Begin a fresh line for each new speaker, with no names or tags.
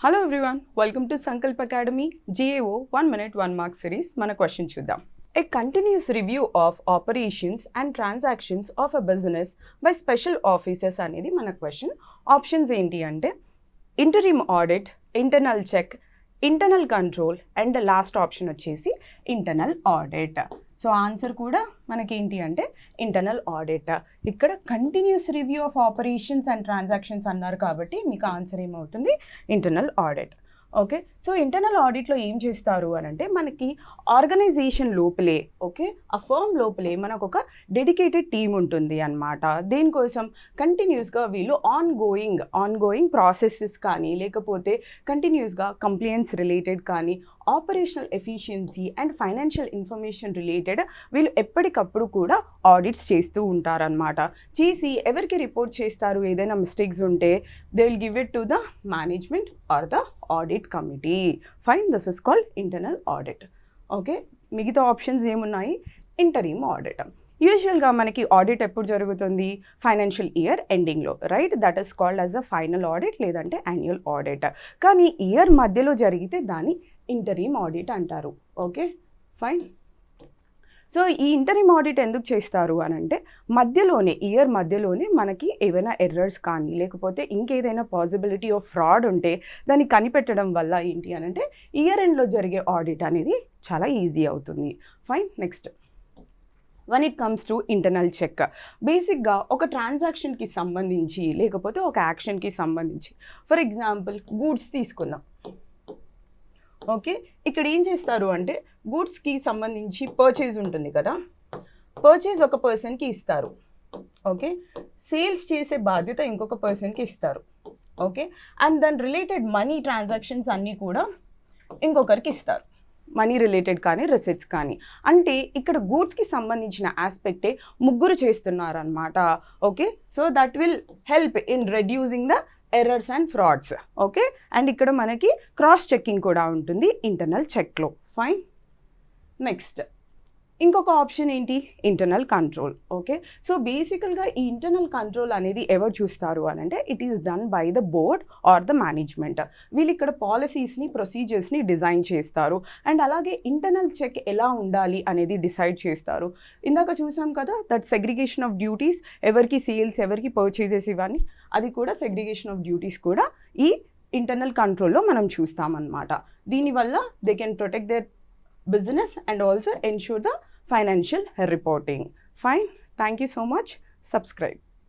Hello everyone, welcome to Sankalp Academy GAO 1 minute 1 mark series. Mana question chuddam. A continuous review of operations and transactions of a business by special officers anedi mana question. Options enti ante interim audit, internal check, internal control and the last option వచ్చేసి internal audit. So answer కూడా మనకేంటి అంటే internal audit. ఇక్కడ continuous review of operations and transactions అన్నారు కాబట్టి మీకు answer ఏమవుతుంది internal audit. Okay, so internal ఆడిట్లో ఏం చేస్తారు అని అంటే మనకి ఆర్గనైజేషన్ లోపలే ఆ ఫర్మ్ లోపలే మనకు ఒక డెడికేటెడ్ టీమ్ ఉంటుంది అన్నమాట. దేనికోసం కంటిన్యూస్గా వీళ్ళు ఆన్గోయింగ్ ప్రాసెసెస్ కానీ లేకపోతే కంటిన్యూస్గా కంప్లైంట్స్ రిలేటెడ్ కానీ operational efficiency and financial information related వీళ్ళు ఎప్పటికప్పుడు కూడా ఆడిట్స్ చేస్తూ ఉంటారనమాట. చేసి ఎవరికి రిపోర్ట్ చేస్తారు ఏదైనా మిస్టేక్స్ ఉంటే they will give it to the management or the audit committee. Fine, this is called internal audit. Okay, మిగతా ఆప్షన్స్ ఏమున్నాయి? Interim audit. యూజువల్గా మనకి ఆడిట్ ఎప్పుడు జరుగుతుంది? ఫైనాన్షియల్ ఇయర్ ఎండింగ్లో, right? That is called as a final audit లేదంటే annual audit. కానీ year మధ్యలో జరిగితే దాన్ని ఇంటరిమ్ ఆడిట్ అంటారు. Okay, fine. సో ఈ ఇంటరిమ్ ఆడిట్ ఎందుకు చేస్తారు అని అంటే ఇయర్ మధ్యలోనే మనకి ఏవైనా ఎర్రర్స్ కానీ లేకపోతే ఇంకేదైనా పాసిబిలిటీ ఆఫ్ ఫ్రాడ్ ఉంటే దాన్ని కనిపెట్టడం వల్ల ఏంటి అని అంటే ఇయర్ ఎండ్లో జరిగే ఆడిట్ అనేది చాలా ఈజీ అవుతుంది. Fine, next one it comes to internal check. బేసిక్గా ఒక ట్రాన్సాక్షన్కి సంబంధించి లేకపోతే ఒక యాక్షన్కి సంబంధించి, ఫర్ ఎగ్జాంపుల్ గూడ్స్ తీసుకుందాం. ఓకే, ఇక్కడ ఏం చేస్తారు అంటే గూడ్స్కి సంబంధించి పర్చేజ్ ఉంటుంది కదా, పర్చేజ్ ఒక పర్సన్కి ఇస్తారు. ఓకే, సేల్స్ చేసే బాధ్యత ఇంకొక పర్సన్కి ఇస్తారు. ఓకే, అండ్ దాని రిలేటెడ్ మనీ ట్రాన్సాక్షన్స్ అన్నీ కూడా ఇంకొకరికి ఇస్తారు, మనీ రిలేటెడ్ కానీ రిసిట్స్ కానీ. అంటే ఇక్కడ గూడ్స్కి సంబంధించిన ఆస్పెక్టే ముగ్గురు చేస్తున్నారనమాట. Okay, so that will help in reducing the errors and frauds. Okay, and ఇక్కడ మనకి క్రాస్ చెక్కింగ్ కూడా ఉంటుంది ఇంటర్నల్ చెక్లో. ఫైన్, నెక్స్ట్ ఇంకొక ఆప్షన్ ఏంటి? Internal control. ఓకే, సో బేసికల్గా ఈ ఇంటర్నల్ కంట్రోల్ అనేది ఎవరు చూస్తారు అని అంటే it is done by the board or the management. వీళ్ళు ఇక్కడ పాలసీస్ని ప్రొసీజర్స్ని డిజైన్ చేస్తారు అండ్ అలాగే ఇంటర్నల్ చెక్ ఎలా ఉండాలి అనేది డిసైడ్ చేస్తారు. ఇందాక చూసాం కదా దట్ సెగ్రిగేషన్ ఆఫ్ డ్యూటీస్, ఎవరికి సేల్స్ ఎవరికి పర్చేజెస్ ఇవన్నీ, అది కూడా సెగ్రిగేషన్ ఆఫ్ డ్యూటీస్ కూడా ఈ ఇంటర్నల్ కంట్రోల్లో మనం చూస్తామన్నమాట. దీనివల్ల they can protect there business and also ensure the financial reporting. Fine, thank you so much. Subscribe.